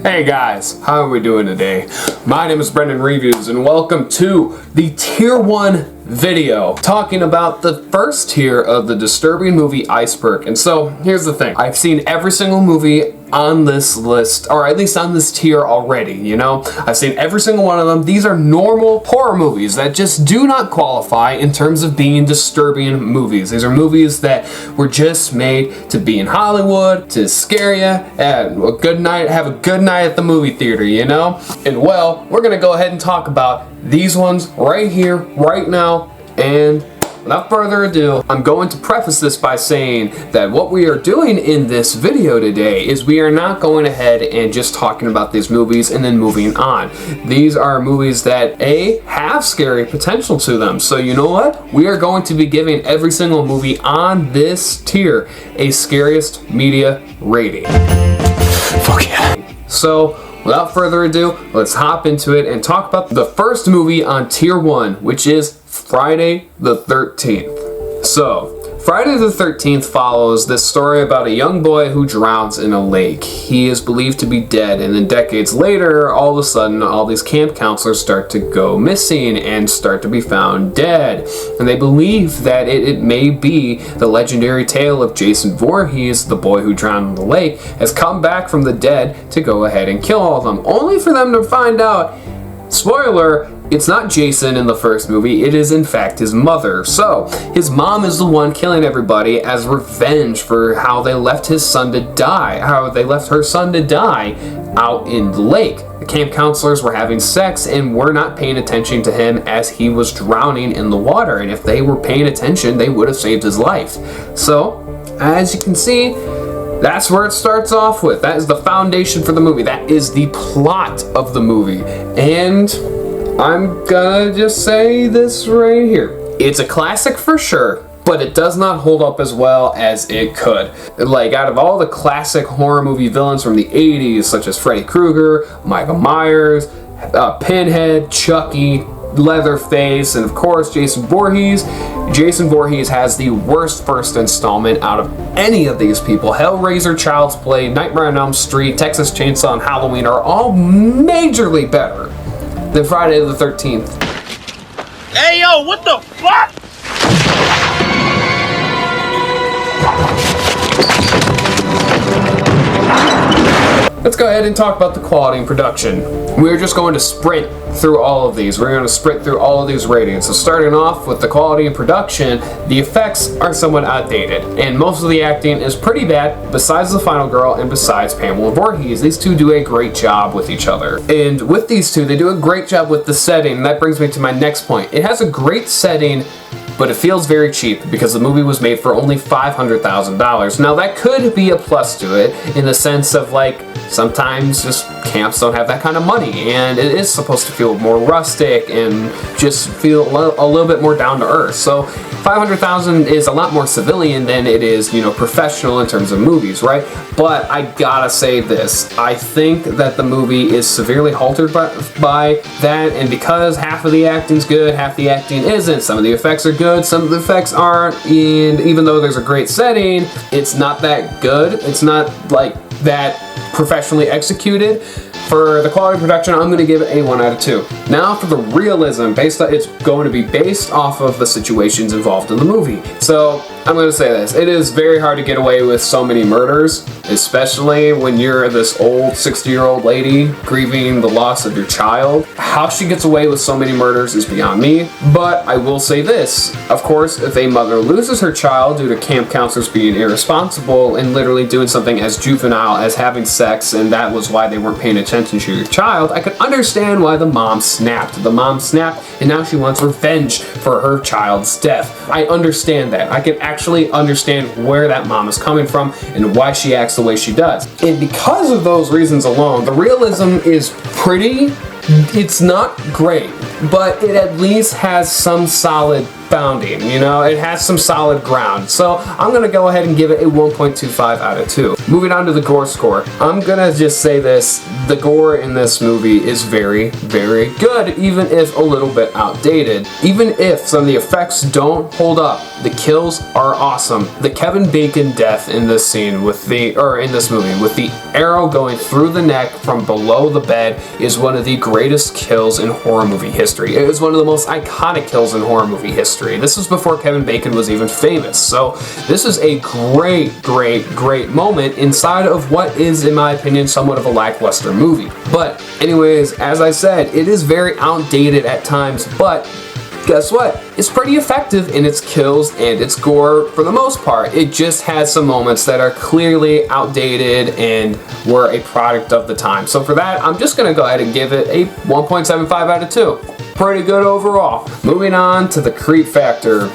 Hey guys, how are we doing today? My name is Brendan Reviews and welcome to the Tier 1 video talking about the first tier of the disturbing movie Iceberg. And so here's the thing, I've seen every single movie on this list, or at least on this tier already, you know? I've seen every single one of them. These are normal horror movies that just do not qualify in terms of being disturbing movies. These are movies that were just made to be in Hollywood, to scare you, and have a good night at the movie theater, you know? And well, we're gonna go ahead and talk about these ones right here, right now, and without further ado, I'm going to preface this by saying that what we are doing in this video today is we are not going ahead and just talking about these movies and then moving on. These are movies that have scary potential to them. So you know what? We are going to be giving every single movie on this tier a scariest media rating. Fuck yeah. So without further ado, let's hop into it and talk about the first movie on Tier 1, which is Friday the 13th. So, Friday the 13th follows this story about a young boy who drowns in a lake. He is believed to be dead, and then decades later, all of a sudden, all these camp counselors start to go missing and start to be found dead. And they believe that it may be the legendary tale of Jason Voorhees, the boy who drowned in the lake, has come back from the dead to go ahead and kill all of them, only for them to find out, spoiler, it's not Jason in the first movie, it is in fact his mother. So, his mom is the one killing everybody as revenge for how they left his son to die, how they left her son to die out in the lake. The camp counselors were having sex and were not paying attention to him as he was drowning in the water, and if they were paying attention, they would have saved his life. So, as you can see, that's where it starts off with. That is the foundation for the movie. That is the plot of the movie. And I'm gonna just say this right here. It's a classic for sure, but it does not hold up as well as it could. Like, out of all the classic horror movie villains from the 80s, such as Freddy Krueger, Michael Myers, Pinhead, Chucky, Leatherface, and of course Jason Voorhees has the worst first installment out of any of these people. Hellraiser, Child's Play, Nightmare on Elm Street, Texas Chainsaw, and Halloween are all majorly better than Friday the 13th. Hey yo, what the fuck? Let's go ahead and talk about the quality and production. We're just going to sprint through all of these. We're going to sprint through all of these ratings. So starting off with the quality and production, the effects are somewhat outdated, and most of the acting is pretty bad, besides the final girl and besides Pamela Voorhees. These two do a great job with each other. And with these two, they do a great job with the setting. That brings me to my next point. It has a great setting, but it feels very cheap because the movie was made for only $500,000. Now that could be a plus to it in the sense of, like, sometimes just camps don't have that kind of money, and it is supposed to feel more rustic and just feel a little bit more down to earth. So $500,000 is a lot more civilian than it is, you know, professional in terms of movies, right? But I gotta say this, I think that the movie is severely halted by that, and because half of the acting's good, half the acting isn't, some of the effects are good, some of the effects aren't, and even though there's a great setting, it's not that good. It's not like that professionally executed. For the quality of production, I'm going to give it a 1 out of 2. Now for the realism, it's going to be based off of the situations involved in the movie. So I'm going to say this, it is very hard to get away with so many murders, especially when you're this old 60-year-old lady grieving the loss of your child. How she gets away with so many murders is beyond me, but I will say this, of course, if a mother loses her child due to camp counselors being irresponsible and literally doing something as juvenile as having sex, and that was why they weren't paying attention to your child, I could understand why the mom snapped. The mom snapped, and now she wants revenge for her child's death. I understand that. I can actually understand where that mom is coming from and why she acts the way she does. And because of those reasons alone, the realism is pretty. It's not great, but it at least has some solid founding, you know, it has some solid ground. So I'm gonna go ahead and give it a 1.25 out of 2. Moving on to the gore score. I'm gonna just say this, the gore in this movie is very, very good, even if a little bit outdated. Even if some of the effects don't hold up, the kills are awesome. The Kevin Bacon death in this scene in this movie with the arrow going through the neck from below the bed is one of the greatest kills in horror movie history. It is one of the most iconic kills in horror movie history. This was before Kevin Bacon was even famous. So this is a great, great, great moment inside of what is, in my opinion, somewhat of a lackluster movie. But anyways, as I said, it is very outdated at times, but guess what? It's pretty effective in its kills and its gore for the most part. It just has some moments that are clearly outdated and were a product of the time. So for that, I'm just gonna go ahead and give it a 1.75 out of 2. Pretty good overall. Moving on to the creep factor.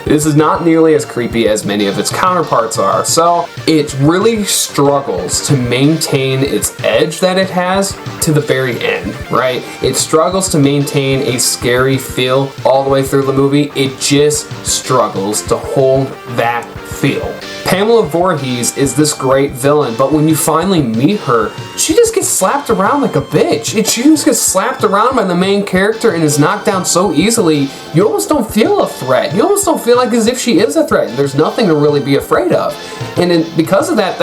This is not nearly as creepy as many of its counterparts are, so it really struggles to maintain its edge that it has to the very end, right? It struggles to maintain a scary feel all the way through the movie. It just struggles to hold that feel. Pamela Voorhees is this great villain, but when you finally meet her, she just gets slapped around like a bitch. She just gets slapped around by the main character and is knocked down so easily, you almost don't feel a threat. You almost don't feel like as if she is a threat. There's nothing to really be afraid of. And because of that,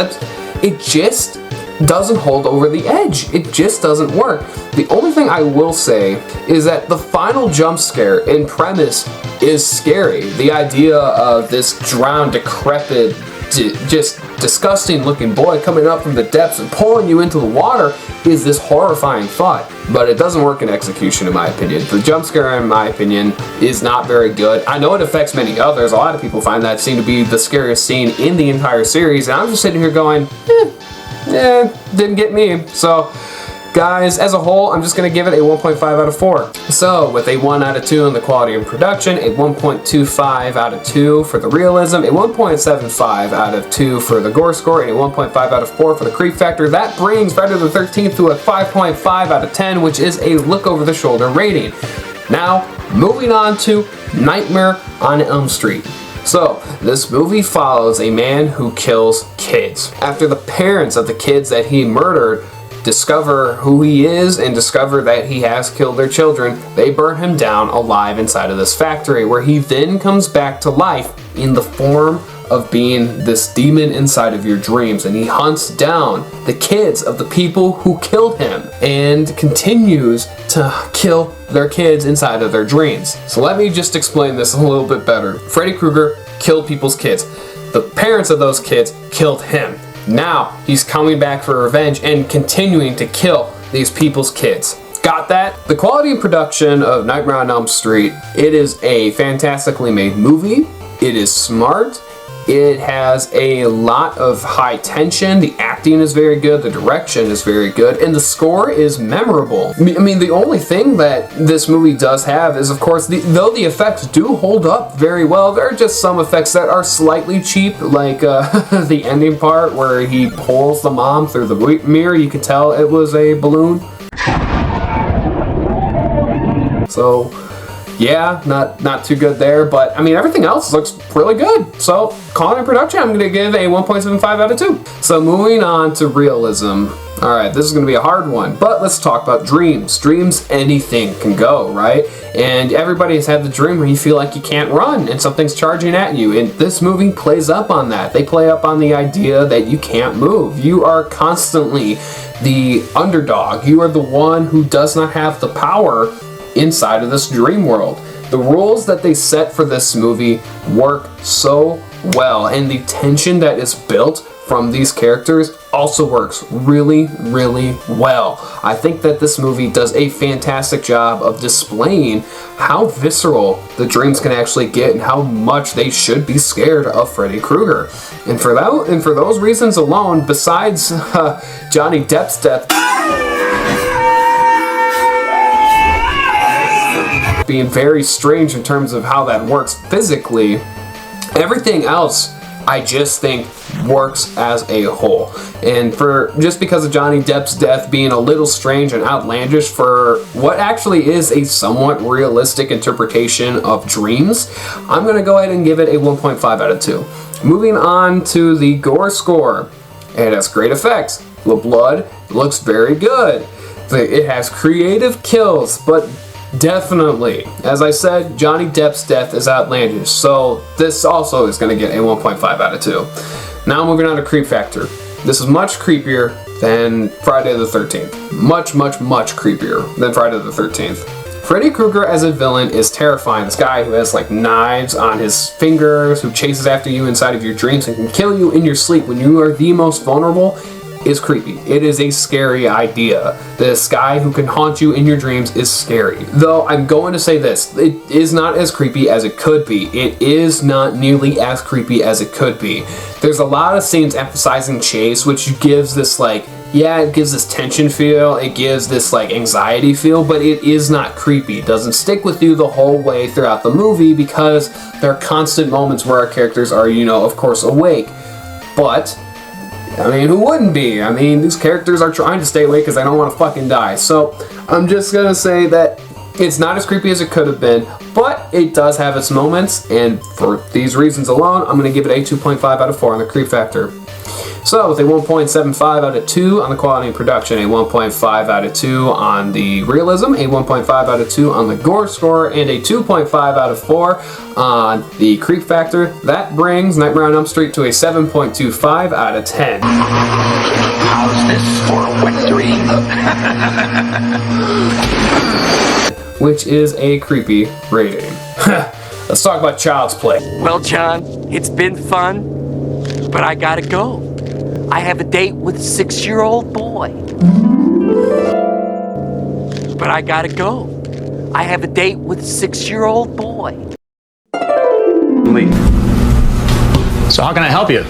it just doesn't hold over the edge. It just doesn't work. The only thing I will say is that the final jump scare in premise is scary. The idea of this drowned, decrepit, just disgusting looking boy coming up from the depths and pulling you into the water is this horrifying thought, but it doesn't work in execution in my opinion. The jump scare in my opinion is not very good. I know it affects many others. A lot of people find that scene to be the scariest scene in the entire series, and I'm just sitting here going, didn't get me. So guys, as a whole, I'm just going to give it a 1.5 out of 4. So, with a 1 out of 2 on the quality and production, a 1.25 out of 2 for the realism, a 1.75 out of 2 for the gore score, and a 1.5 out of 4 for the creep factor. That brings Friday the 13th to a 5.5 out of 10, which is a look-over-the-shoulder rating. Now, moving on to Nightmare on Elm Street. So, this movie follows a man who kills kids. After the parents of the kids that he murdered discover who he is and discover that he has killed their children, they burn him down alive inside of this factory, where he then comes back to life in the form of being this demon inside of your dreams, and he hunts down the kids of the people who killed him and continues to kill their kids inside of their dreams. So let me just explain this a little bit better. Freddy Krueger killed people's kids. The parents of those kids killed him. Now he's coming back for revenge and continuing to kill these people's kids. Got that? The quality and production of Nightmare on Elm Street, it is a fantastically made movie. It is smart. It has a lot of high tension. The acting is very good. The direction is very good. And the score is memorable. I mean, the only thing that this movie does have is, of course, though the effects do hold up very well, there are just some effects that are slightly cheap, like the ending part where he pulls the mom through the mirror. You could tell it was a balloon. So yeah, not too good there, but I mean everything else looks really good. So quality and production, I'm gonna give a 1.75 out of 2. So moving on to realism. All right, this is gonna be a hard one, but let's talk about dreams. Dreams, anything can go, right? And everybody has had the dream where you feel like you can't run and something's charging at you. And this movie plays up on that. They play up on the idea that you can't move. You are constantly the underdog. You are the one who does not have the power inside of this dream world. The rules that they set for this movie work so well, and the tension that is built from these characters also works really, really well. I think that this movie does a fantastic job of displaying how visceral the dreams can actually get and how much they should be scared of Freddy Krueger. And for those reasons alone, besides Johnny Depp's death being very strange in terms of how that works physically, everything else I just think works as a whole. And for just because of Johnny Depp's death being a little strange and outlandish for what actually is a somewhat realistic interpretation of dreams, I'm gonna go ahead and give it a 1.5 out of 2. Moving on to the gore score. It has great effects. The blood looks very good. It has creative kills, but definitely, as I said, Johnny Depp's death is outlandish, so this also is going to get a 1.5 out of 2. Now moving on to creep factor. This is much creepier than Friday the 13th. Much, much, much creepier than Friday the 13th. Freddy Krueger as a villain is terrifying. This guy who has like knives on his fingers, who chases after you inside of your dreams and can kill you in your sleep when you are the most vulnerable, is creepy. It is a scary idea. This guy who can haunt you in your dreams is scary. Though I'm going to say this, it is not as creepy as it could be. It is not nearly as creepy as it could be. There's a lot of scenes emphasizing chase, which gives this like, yeah, it gives this tension feel, it gives this like anxiety feel, but it is not creepy. It doesn't stick with you the whole way throughout the movie because there are constant moments where our characters are, you know, of course awake. But I mean, who wouldn't be? I mean, these characters are trying to stay awake because they don't want to fucking die. So I'm just gonna say that it's not as creepy as it could have been, but it does have its moments, and for these reasons alone, I'm gonna give it a 2.5 out of 4 on the creep factor. So with a 1.75 out of 2 on the quality and production, a 1.5 out of 2 on the realism, a 1.5 out of 2 on the gore score, and a 2.5 out of 4 on the creep factor, that brings Nightmare on Elm Street to a 7.25 out of 10. How's this for a wet dream? Which is a creepy rating. Let's talk about Child's Play. Well, John, it's been fun, but I gotta go. I have a date with a 6-year-old boy. But I gotta go. I have a date with a 6-year-old boy. Lee. So how can I help you?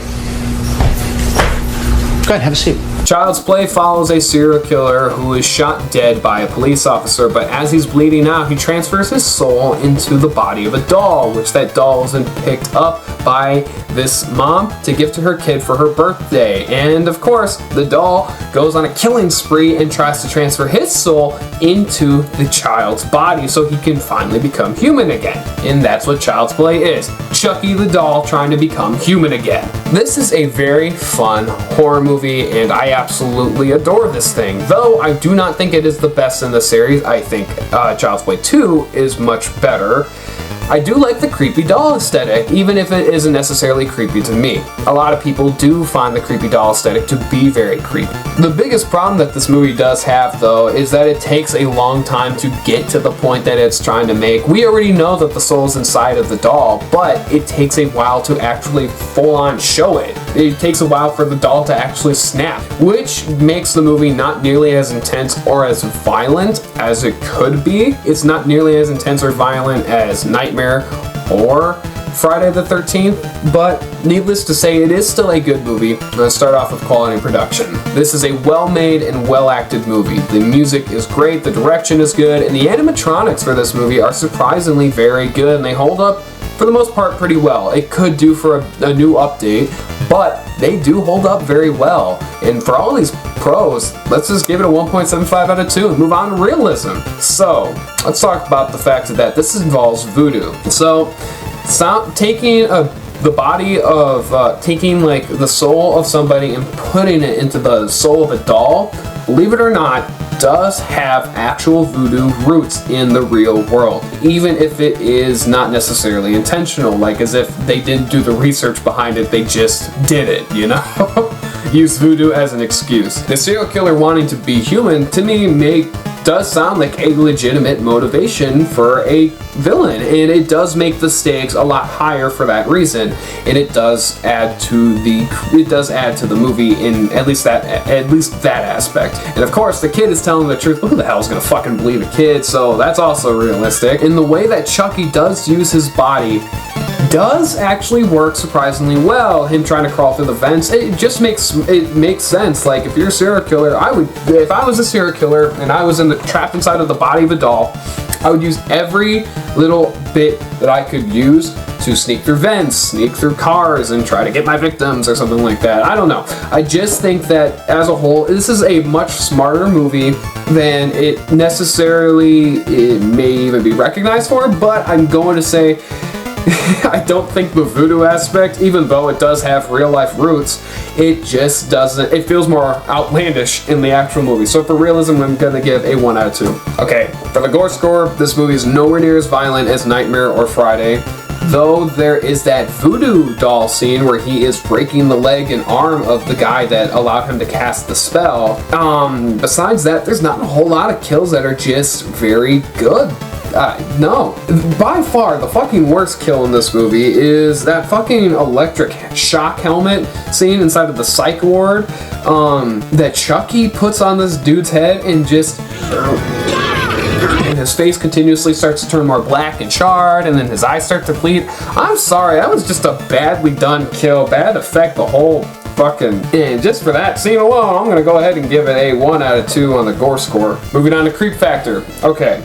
Go ahead, have a seat. Child's Play follows a serial killer who is shot dead by a police officer, but as he's bleeding out, he transfers his soul into the body of a doll, which that doll is then picked up by this mom to give to her kid for her birthday. And of course, the doll goes on a killing spree and tries to transfer his soul into the child's body so he can finally become human again. And that's what Child's Play is. Chucky the doll trying to become human again. This is a very fun horror movie, and I absolutely adore this thing. Though I do not think it is the best in the series. I think Child's Play 2 is much better. I do like the creepy doll aesthetic, even if it isn't necessarily creepy to me. A lot of people do find the creepy doll aesthetic to be very creepy. The biggest problem that this movie does have, though, is that it takes a long time to get to the point that it's trying to make. We already know that the soul is inside of the doll, but it takes a while to actually full-on show it. It takes a while for the doll to actually snap, which makes the movie not nearly as intense or as violent as it could be. It's not nearly as intense or violent as Nightmare or Friday the 13th, but needless to say, it is still a good movie. Let's start off with quality and production. This is a well-made and well-acted movie. The music is great, the direction is good, and the animatronics for this movie are surprisingly very good, and they hold up, for the most part, pretty well. It could do for a new update, but they do hold up very well. And for all these pros, let's just give it a 1.75 out of 2 and move on to realism. So, let's talk about the fact that this involves voodoo. So, taking the body of, taking like the soul of somebody and putting it into the soul of a doll, believe it or not, does have actual voodoo roots in the real world, even if it is not necessarily intentional, like as if they didn't do the research behind it, they just did it, you know? Use voodoo as an excuse. The serial killer wanting to be human, to me, does sound like a legitimate motivation for a villain, and it does make the stakes a lot higher for that reason, and it does add to the movie in at least that aspect. And of course, the kid is telling the truth. Who the hell is gonna fucking believe a kid? So that's also realistic. In the way that Chucky does use his body does actually work surprisingly well. Him trying to crawl through the vents, it makes sense. Like, if you're a serial killer, if I was a serial killer and I was trapped inside of the body of a doll, I would use every little bit that I could use to sneak through vents, sneak through cars, and try to get my victims or something like that. I don't know. I just think that as a whole, this is a much smarter movie than it necessarily may even be recognized for, but I'm going to say I don't think the voodoo aspect, even though it does have real life roots, it just doesn't, it feels more outlandish in the actual movie. So for realism, I'm gonna give a 1 out of 2. Okay, for the gore score, this movie is nowhere near as violent as Nightmare or Friday, though there is that voodoo doll scene where he is breaking the leg and arm of the guy that allowed him to cast the spell. Besides that, there's not a whole lot of kills that are just very good. No. By far, the fucking worst kill in this movie is that fucking electric shock helmet scene inside of the psych ward that Chucky puts on this dude's head and just... and his face continuously starts to turn more black and charred, and then his eyes start to bleed. I'm sorry, that was just a badly done kill. Bad effect, the whole fucking... And just for that scene alone, I'm gonna go ahead and give it a 1 out of 2 on the gore score. Moving on to creep factor. Okay.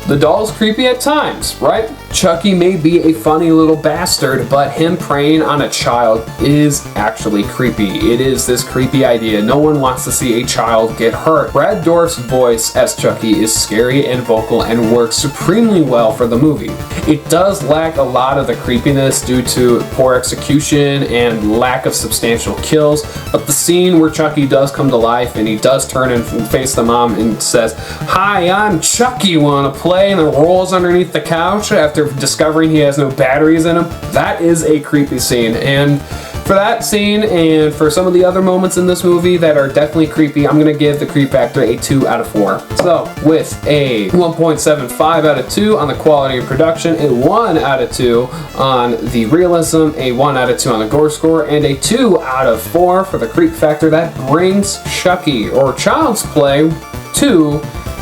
The doll's creepy at times, right? Chucky may be a funny little bastard, but him preying on a child is actually creepy. It is this creepy idea. No one wants to see a child get hurt. Brad Dourif's voice as Chucky is scary and vocal and works supremely well for the movie. It does lack a lot of the creepiness due to poor execution and lack of substantial kills, but the scene where Chucky does come to life and he does turn and face the mom and says, "Hi, I'm Chucky, wanna play?" and then rolls underneath the couch after discovering he has no batteries in him. That is a creepy scene, and for that scene and for some of the other moments in this movie that are definitely creepy, I'm gonna give the creep factor a 2 out of 4. So with a 1.75 out of 2 on the quality of production, a 1 out of 2 on the realism, a 1 out of 2 on the gore score, and a 2 out of 4 for the creep factor, that brings Chucky or Child's Play to,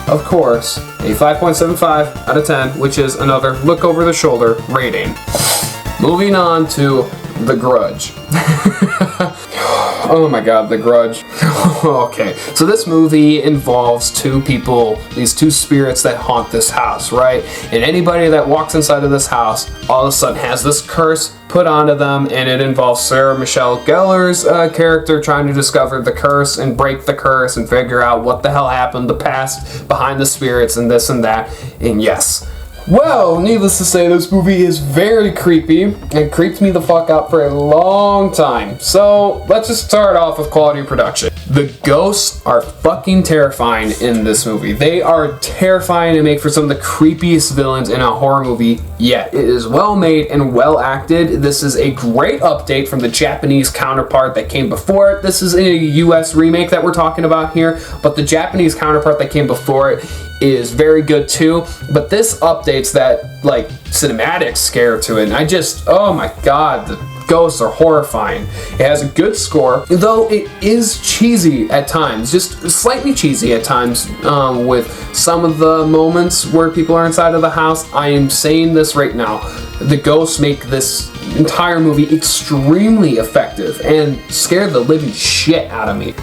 of course, a 5.75 out of 10, which is another look over the shoulder rating. Moving on to The Grudge. Oh my god, The Grudge. Okay, so this movie involves two people, these two spirits that haunt this house, right? And anybody that walks inside of this house all of a sudden has this curse put onto them, and it involves Sarah Michelle Gellar's character trying to discover the curse and break the curse and figure out what the hell happened, the past behind the spirits and this and that. And yes, well, needless to say, this movie is very creepy and creeped me the fuck out for a long time. So let's just start off with quality of production. The ghosts are fucking terrifying in this movie. They are terrifying and make for some of the creepiest villains in a horror movie yet. It is well made and well acted. This is a great update from the Japanese counterpart that came before it. This is a US remake that we're talking about here, but the Japanese counterpart that came before it is very good too, but this updates that like cinematic scare to it, and I just, oh my god, the ghosts are horrifying. It has a good score, though it is cheesy at times, just slightly cheesy at times, with some of the moments where people are inside of the house. I am saying this right now, the ghosts make this entire movie extremely effective and scared the living shit out of me.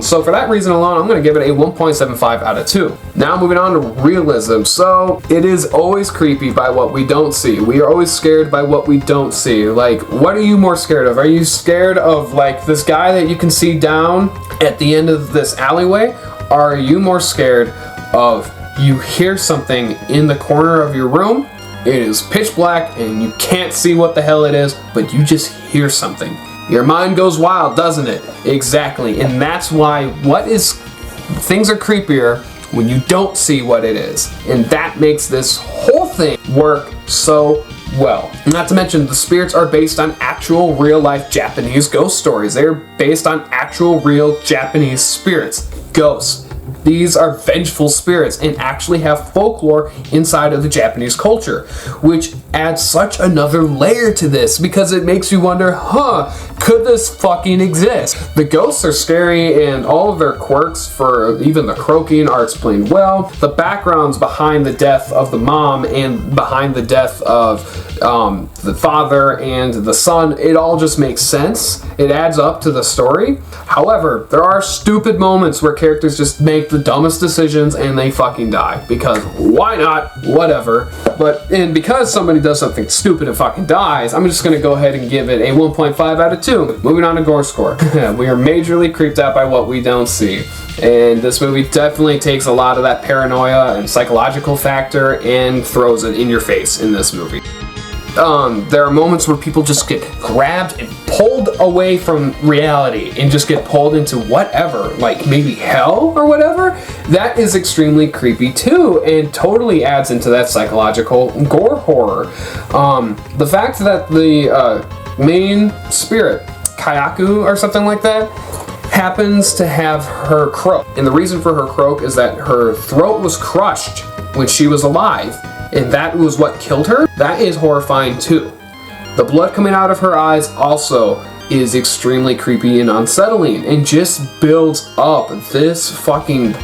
So for that reason alone, I'm going to give it a 1.75 out of 2. Now moving on to realism. So it is always creepy by what we don't see. We are always scared by what we don't see. Like, what are you more scared of? Are you scared of like this guy that you can see down at the end of this alleyway? Or are you more scared of you hear something in the corner of your room? It is pitch black and you can't see what the hell it is, but you just hear something. Your mind goes wild, doesn't it? Exactly. And that's why things are creepier when you don't see what it is. And that makes this whole thing work so well. Not to mention, the spirits are based on actual real life Japanese ghost stories. They're based on actual real Japanese spirits, ghosts. These are vengeful spirits and actually have folklore inside of the Japanese culture, which adds such another layer to this because it makes you wonder, could this fucking exist? The ghosts are scary, and all of their quirks, for even the croaking, are explained well. The backgrounds behind the death of the mom and behind the death of the father and the son, it all just makes sense. It adds up to the story. However, there are stupid moments where characters just make the dumbest decisions and they fucking die. Because why not? Whatever. And because somebody does something stupid and fucking dies, I'm just gonna go ahead and give it a 1.5 out of 2. Moving on to gore score. We are majorly creeped out by what we don't see. And this movie definitely takes a lot of that paranoia and psychological factor and throws it in your face in this movie. There are moments where people just get grabbed and pulled away from reality and just get pulled into whatever, like maybe hell or whatever. That is extremely creepy too, and totally adds into that psychological gore horror. The fact that the main spirit, Kyaku or something like that, happens to have her croak. And the reason for her croak is that her throat was crushed when she was alive, and that was what killed her. That is horrifying too. The blood coming out of her eyes also is extremely creepy and unsettling, and just builds up this fucking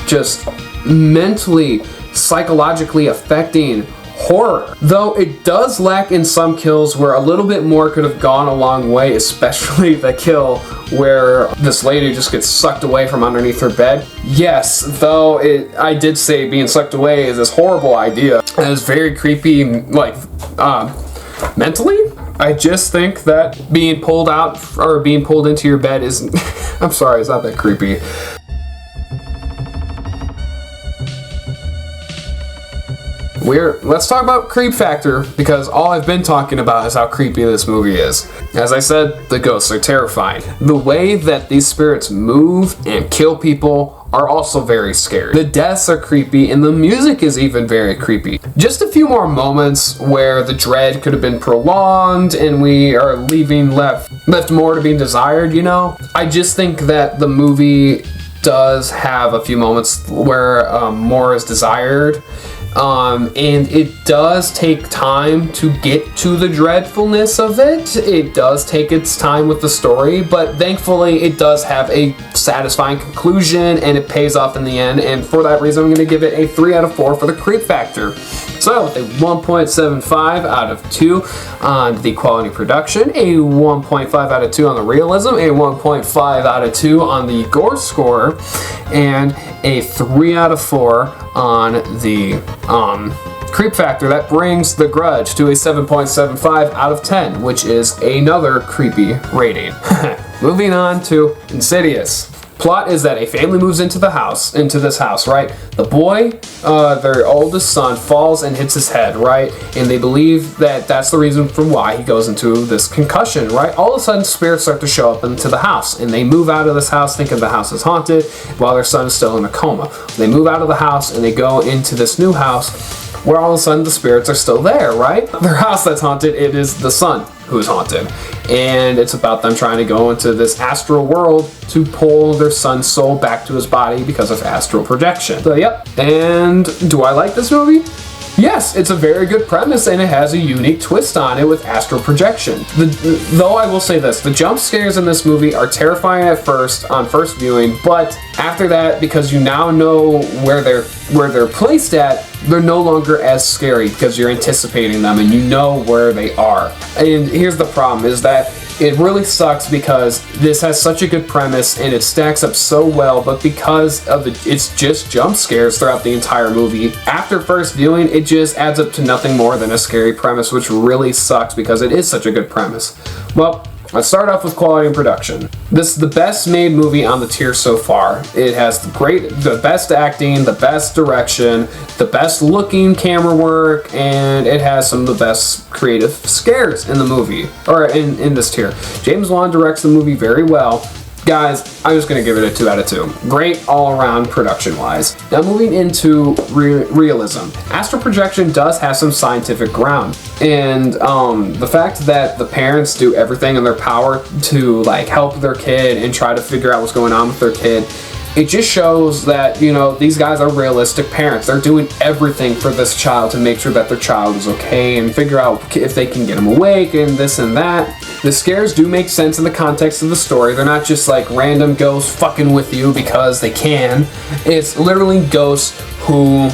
just mentally, psychologically affecting horror. Though it does lack in some kills where a little bit more could have gone a long way, especially the kill where this lady just gets sucked away from underneath her bed. Yes, though I did say being sucked away is this horrible idea. It is very creepy, like, mentally. I just think that being pulled out or being pulled into your bed is, I'm sorry, it's not that creepy. Let's talk about creep factor, because all I've been talking about is how creepy this movie is. As I said, the ghosts are terrifying. The way that these spirits move and kill people are also very scary. The deaths are creepy, and the music is even very creepy. Just a few more moments where the dread could have been prolonged and we are leaving left more to be desired, you know? I just think that the movie does have a few moments where more is desired. And it does take time to get to the dreadfulness of it. It does take its time with the story, but thankfully it does have a satisfying conclusion and it pays off in the end. And for that reason, I'm going to give it a 3 out of 4 for the creep factor. So with a 1.75 out of 2 on the quality production, a 1.5 out of 2 on the realism, a 1.5 out of 2 on the gore score, and a 3 out of 4 on the creep factor. That brings The Grudge to a 7.75 out of 10, which is another creepy rating. Moving on to Insidious. Plot is that a family moves into this house, right? The boy, their oldest son, falls and hits his head, right? And they believe that that's the reason for why he goes into this concussion, right? All of a sudden, spirits start to show up into the house, and they move out of this house thinking the house is haunted while their son is still in a coma. They move out of the house and they go into this new house where all of a sudden the spirits are still there, right? Their house that's haunted, it is the son who is haunted. And it's about them trying to go into this astral world to pull their son's soul back to his body because of astral projection. So, yep. And do I like this movie? Yes, it's a very good premise and it has a unique twist on it with astral projection. Though I will say this, the jump scares in this movie are terrifying at first, on first viewing, but after that, because you now know where they're placed at, they're no longer as scary because you're anticipating them and you know where they are. And here's the problem, is that it really sucks because this has such a good premise and it stacks up so well, but because of it's just jump scares throughout the entire movie, after first viewing, it just adds up to nothing more than a scary premise, which really sucks because it is such a good premise. Well, let's start off with quality and production. This is the best made movie on the tier so far. It has the best acting, the best direction, the best looking camera work, and it has some of the best creative scares in the movie, or in this tier. James Wan directs the movie very well. Guys, I'm just going to give it a 2 out of 2. Great all-around production-wise. Now moving into realism. Astral projection does have some scientific ground. And the fact that the parents do everything in their power to like help their kid and try to figure out what's going on with their kid, it just shows that, you know, these guys are realistic parents. They're doing everything for this child to make sure that their child is okay and figure out if they can get him awake and this and that. The scares do make sense in the context of the story. They're not just like random ghosts fucking with you because they can. It's literally ghosts who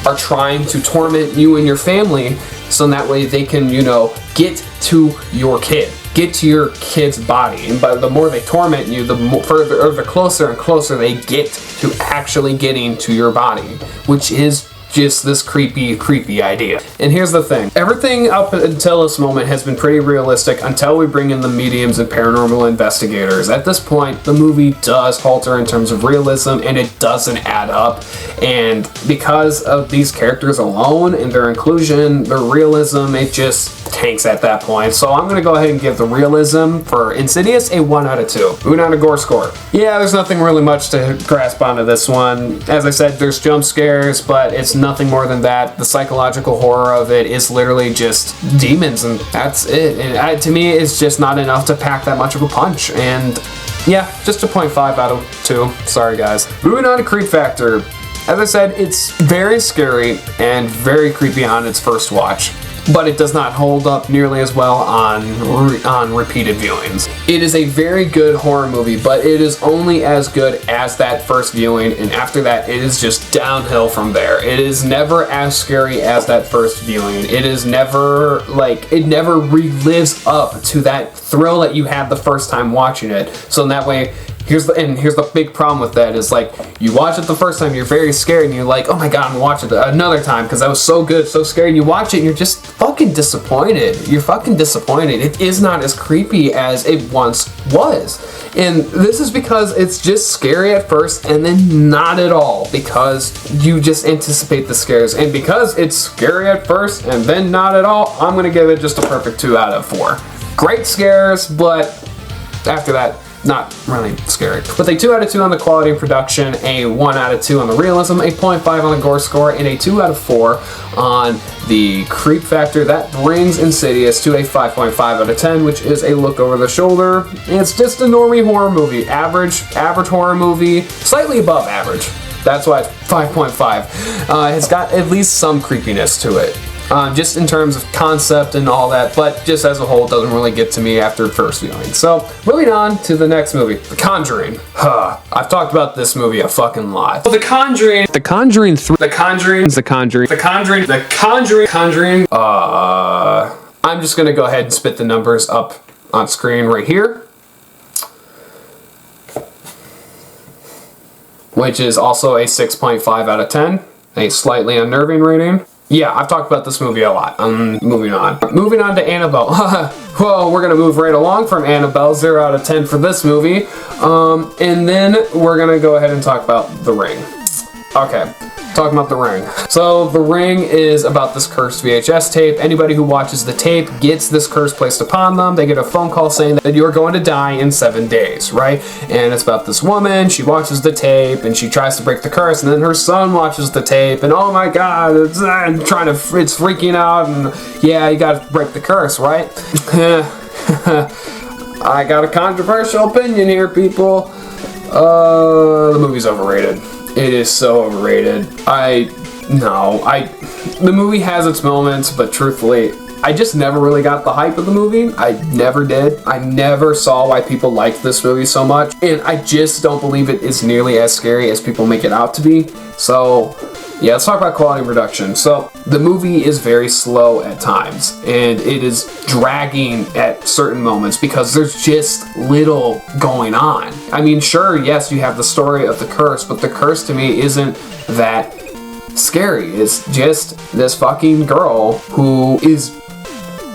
are trying to torment you and your family so that way they can, you know, get to your kid. Get to your kid's body, and by the more they torment you, the more further or the closer and closer they get to actually getting to your body, which is just this creepy idea. And here's the thing. Everything up until this moment has been pretty realistic until we bring in the mediums and paranormal investigators. At this point, the movie does falter in terms of realism and it doesn't add up. And because of these characters alone and their inclusion, their realism, it just tanks at that point. So I'm gonna go ahead and give the realism for Insidious a 1 out of 2. Moving on to gore score. Yeah, there's nothing really much to grasp onto this one. As I said, there's jump scares, but it's nothing more than that. The psychological horror of it is literally just demons, and that's it. And to me, it's just not enough to pack that much of a punch. And yeah, just a 0.5 out of 2. Sorry, guys. Moving on to creep factor. As I said, it's very scary and very creepy on its first watch, but it does not hold up nearly as well on repeated viewings. It is a very good horror movie, but it is only as good as that first viewing, and after that, it is just downhill from there. It is never as scary as that first viewing. It is never, like, it never relives up to that thrill that you had the first time watching it. So in that way, here's the big problem with that is, like, you watch it the first time, you're very scared, and you're like, oh my god, I'm gonna watch it another time because that was so good, so scary. And you watch it, and you're just fucking disappointed. You're fucking disappointed. It is not as creepy as it once was. And this is because it's just scary at first and then not at all, because you just anticipate the scares. And because it's scary at first and then not at all, I'm gonna give it just a perfect 2 out of 4. Great scares, but after that, not really scary. With a 2 out of 2 on the quality of production, a 1 out of 2 on the realism, a 0.5 on the gore score, and a 2 out of 4 on the creep factor, that brings Insidious to a 5.5 out of 10, which is a look over the shoulder. It's just a normie horror movie. Average horror movie, slightly above average. That's why it's 5.5. It's got at least some creepiness to it. Just in terms of concept and all that, but just as a whole, it doesn't really get to me after first viewing. So, moving on to the next movie, The Conjuring. I've talked about this movie a fucking lot. The Conjuring 3, The Conjuring. I'm just gonna go ahead and spit the numbers up on screen right here, which is also a 6.5 out of 10, a slightly unnerving rating. Yeah, I've talked about this movie a lot. Moving on. Moving on to Annabelle. Well, we're gonna move right along from Annabelle, 0 out of 10 for this movie. And then we're gonna go ahead and talk about The Ring. Okay, talking about The Ring. So, The Ring is about this cursed VHS tape. Anybody who watches the tape gets this curse placed upon them. They get a phone call saying that you're going to die in 7 days, right? And it's about this woman. She watches the tape and she tries to break the curse, and then her son watches the tape, and oh my god, it's freaking out, and yeah, you gotta break the curse, right? I got a controversial opinion here, people. The movie's overrated. It is so overrated. The movie has its moments, but truthfully, I just never really got the hype of the movie. I never did. I never saw why people liked this movie so much, and I just don't believe it is nearly as scary as people make it out to be. So, yeah, let's talk about quality of production. So, the movie is very slow at times, and it is dragging at certain moments because there's just little going on. I mean, sure, yes, you have the story of the curse, but the curse to me isn't that scary. It's just this fucking girl who is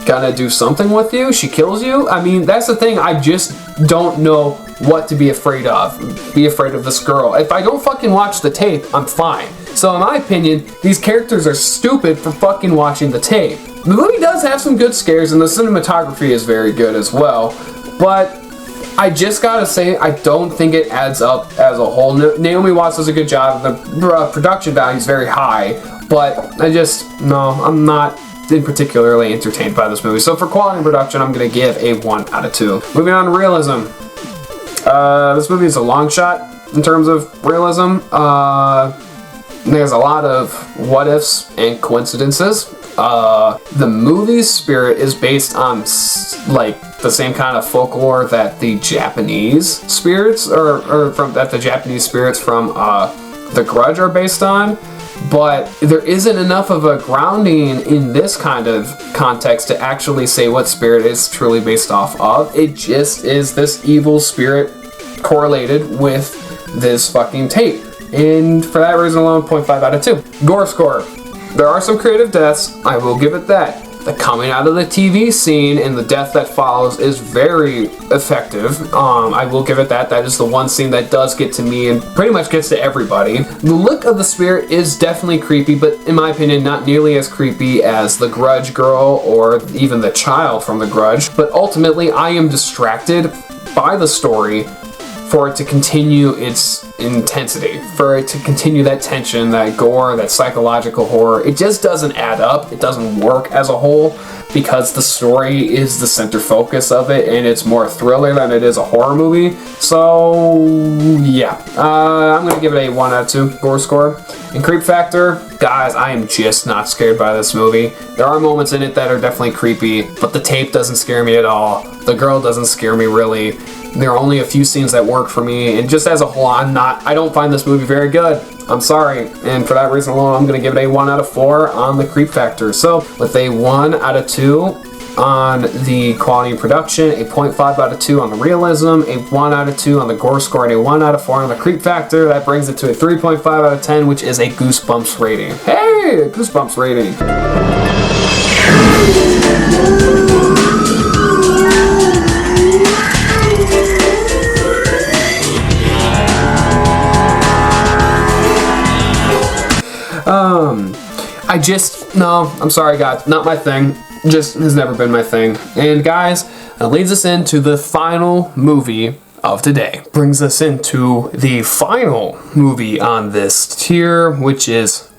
gonna do something with you. She kills you. I mean, that's the thing. I just don't know what to be afraid of. Be afraid of this girl. If I don't fucking watch the tape, I'm fine. So in my opinion, these characters are stupid for fucking watching the tape. The movie does have some good scares, and the cinematography is very good as well, but I just gotta say, I don't think it adds up as a whole. Naomi Watts does a good job. The production value is very high, but I'm not particularly entertained by this movie. So for quality and production, I'm gonna give a 1 out of 2. Moving on to realism. This movie is a long shot in terms of realism. There's a lot of what ifs and coincidences. The movie's spirit is based on like the same kind of folklore that the Japanese spirits that the Japanese spirits from the Grudge are based on. But there isn't enough of a grounding in this kind of context to actually say what spirit is truly based off of. It just is this evil spirit correlated with this fucking tape. And for that reason alone, 0.5 out of 2. Gore score. There are some creative deaths, I will give it that. The coming out of the TV scene and the death that follows is very effective. I will give it that. That is the one scene that does get to me and pretty much gets to everybody. The look of the spirit is definitely creepy, but in my opinion, not nearly as creepy as the Grudge girl or even the child from the Grudge. But ultimately, I am distracted by the story for it to continue its intensity, for it to continue that tension, that gore, that psychological horror. It just doesn't add up. It doesn't work as a whole because the story is the center focus of it and it's more thriller than it is a horror movie. So yeah, I'm gonna give it a 1 out of 2 gore score. And creep factor, guys, I am just not scared by this movie. There are moments in it that are definitely creepy, but the tape doesn't scare me at all. The girl doesn't scare me really. There are only a few scenes that work for me, and just as a whole, I don't find this movie very good. I'm sorry, and for that reason alone, I'm gonna give it a 1 out of 4 on the creep factor. So, with a 1 out of 2 on the quality of production, a 0.5 out of 2 on the realism, a 1 out of 2 on the gore score, and a 1 out of 4 on the creep factor, that brings it to a 3.5 out of 10, which is a Goosebumps rating. Hey, a Goosebumps rating. I'm sorry guys, not my thing, just has never been my thing. And guys, that leads us into the final movie of today. Brings us into the final movie on this tier, which is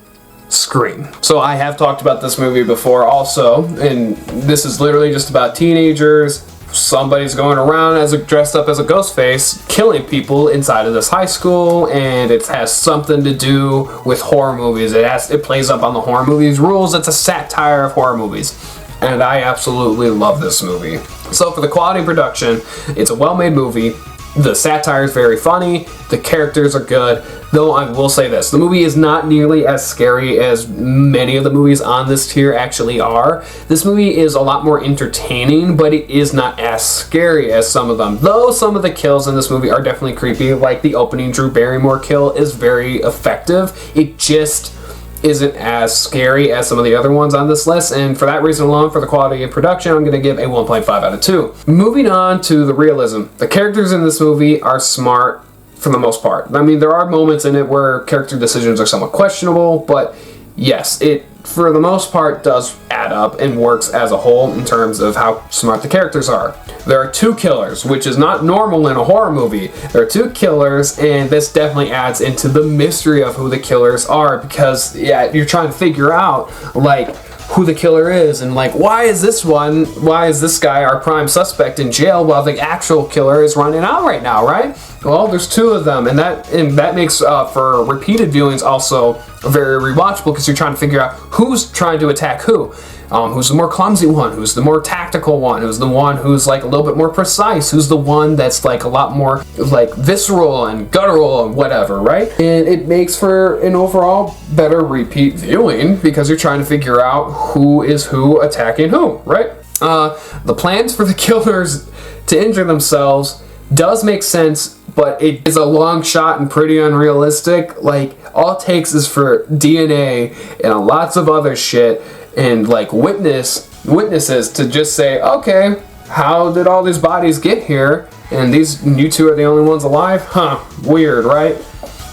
Scream. So I have talked about this movie before also, and this is literally just about teenagers. Somebody's going around dressed up as a ghost face, killing people inside of this high school, and it has something to do with horror movies. It plays up on the horror movies rules. It's a satire of horror movies, and I absolutely love this movie. So for the quality of production, it's a well-made movie. The satire is very funny. The characters are good. Though I will say this, the movie is not nearly as scary as many of the movies on this tier actually are. This movie is a lot more entertaining, but it is not as scary as some of them. Though some of the kills in this movie are definitely creepy, like the opening Drew Barrymore kill is very effective. It just isn't as scary as some of the other ones on this list, and for that reason alone, for the quality of production, I'm going to give a 1.5 out of 2. Moving on to the realism. The characters in this movie are smart for the most part. I mean, there are moments in it where character decisions are somewhat questionable, but yes, it for the most part does add up and works as a whole in terms of how smart the characters are. There are 2 killers, which is not normal in a horror movie. There are 2 killers, and this definitely adds into the mystery of who the killers are, because yeah, you're trying to figure out like who the killer is and like why is this guy our prime suspect in jail while the actual killer is running out right now, right? Well, there's 2 of them, and that makes for repeated viewings also very rewatchable, because you're trying to figure out who's trying to attack who. Who's the more clumsy one, who's the more tactical one, who's the one who's like a little bit more precise, who's the one that's like a lot more like visceral and guttural and whatever, right? And it makes for an overall better repeat viewing, because you're trying to figure out who is who attacking who, right? The plans for the killers to injure themselves does make sense, but it is a long shot and pretty unrealistic. Like, all it takes is for DNA and lots of other shit and like witnesses to just say, okay, how did all these bodies get here? And you 2 are the only ones alive? Huh, weird, right?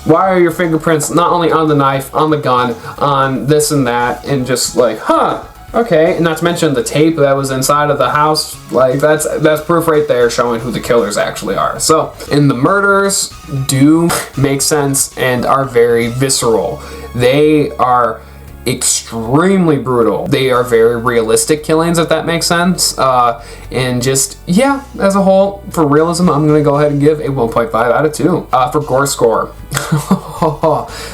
Why are your fingerprints not only on the knife, on the gun, on this and that, and just like, huh, okay. And not to mention the tape that was inside of the house, like that's proof right there showing who the killers actually are. So, and the murders do make sense and are very visceral. They are extremely brutal. They are very realistic killings, if that makes sense. And just, yeah, as a whole, for realism, I'm gonna go ahead and give a 1.5 out of 2. For gore score,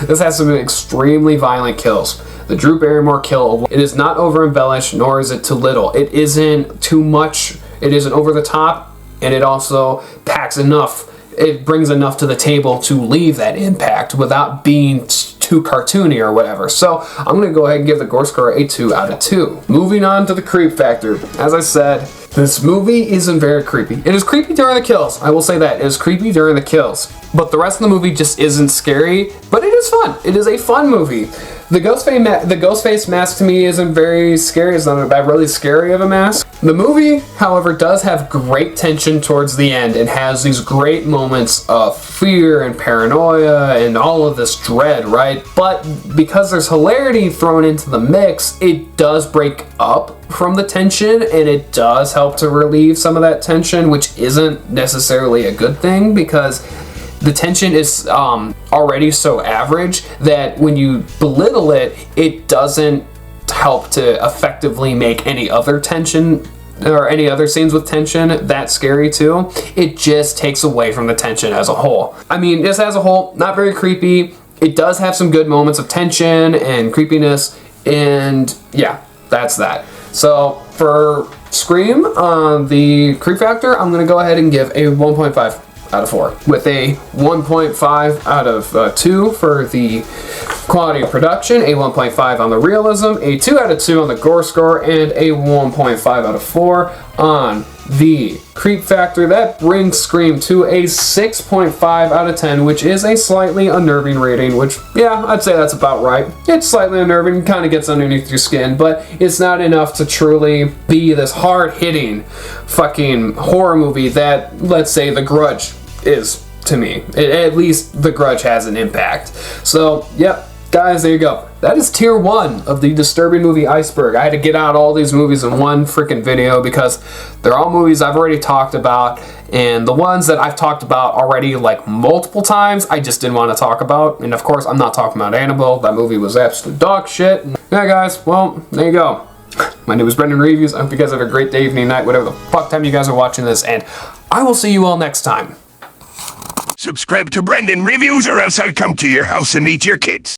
this has some extremely violent kills. The Drew Barrymore kill, it is not over embellished, nor is it too little. It isn't too much, it isn't over the top, and it also packs enough. It brings enough to the table to leave that impact without being too cartoony or whatever. So I'm gonna go ahead and give the gore score a 2 out of 2. Moving on to the creep factor. As I said, this movie isn't very creepy. It is creepy during the kills. I will say that. It is creepy during the kills. But the rest of the movie just isn't scary, but it is fun. It is a fun movie. The Ghostface mask to me isn't very scary. It's not that really scary of a mask. The movie, however, does have great tension towards the end and has these great moments of fear and paranoia and all of this dread, right? But because there's hilarity thrown into the mix, it does break up from the tension and it does help to relieve some of that tension, which isn't necessarily a good thing because the tension is already so average that when you belittle it, it doesn't help to effectively make any other tension or any other scenes with tension that scary too. It just takes away from the tension as a whole. I mean, just as a whole, not very creepy. It does have some good moments of tension and creepiness, and yeah, that's that. So for Scream, the creep factor, I'm gonna go ahead and give a 1.5 out of 4, with a 1.5 out of 2 for the quality of production, a 1.5 on the realism, a 2 out of 2 on the gore score, and a 1.5 out of 4 on the creep factor. That brings Scream to a 6.5 out of 10, which is a slightly unnerving rating, which, yeah, I'd say that's about right. It's slightly unnerving, kind of gets underneath your skin, but it's not enough to truly be this hard-hitting fucking horror movie that, let's say, The Grudge is to me. At least The Grudge has an impact. So, yep, guys, there you go. That is tier 1 of the disturbing movie Iceberg. I had to get out all these movies in one freaking video because they're all movies I've already talked about, and the ones that I've talked about already like multiple times, I just didn't want to talk about. And of course, I'm not talking about Annabelle. That movie was absolute dog shit. Yeah, guys, well, there you go. My name is Brendan Reviews. I hope you guys have a great day, evening, night, whatever the fuck time you guys are watching this, and I will see you all next time. Subscribe to Brendan Reviews or else I'll come to your house and eat your kids.